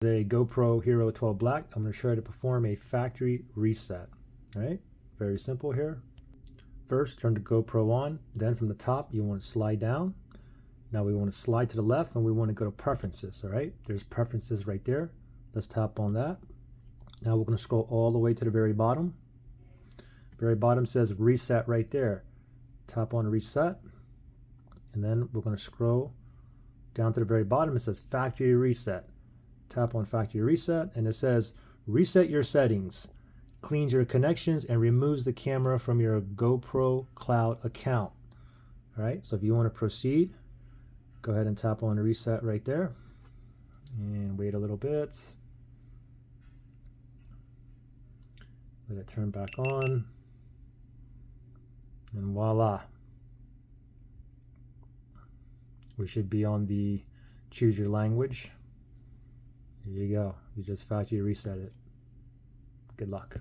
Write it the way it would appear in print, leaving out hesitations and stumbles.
A GoPro Hero 12 Black. I'm going to show you how to perform a factory reset. All right, very simple here. First, turn the GoPro on. Then from the top, you want to slide down. Now we want to slide to the left and we want to go to preferences. All right, there's preferences right there. Let's tap on that. Now we're going to scroll all the way to the very bottom. Very bottom says reset right there. Tap on reset. And then we're going to scroll down to the very bottom. It says factory reset. Tap on factory reset and it says reset your settings, cleans your connections, and removes the camera from your GoPro cloud account. All right, so if you want to proceed, go ahead and tap on reset right there and wait a little bit. Let it turn back on and voila. We should be on the choose your language. There you go. You just factory reset it. Good luck.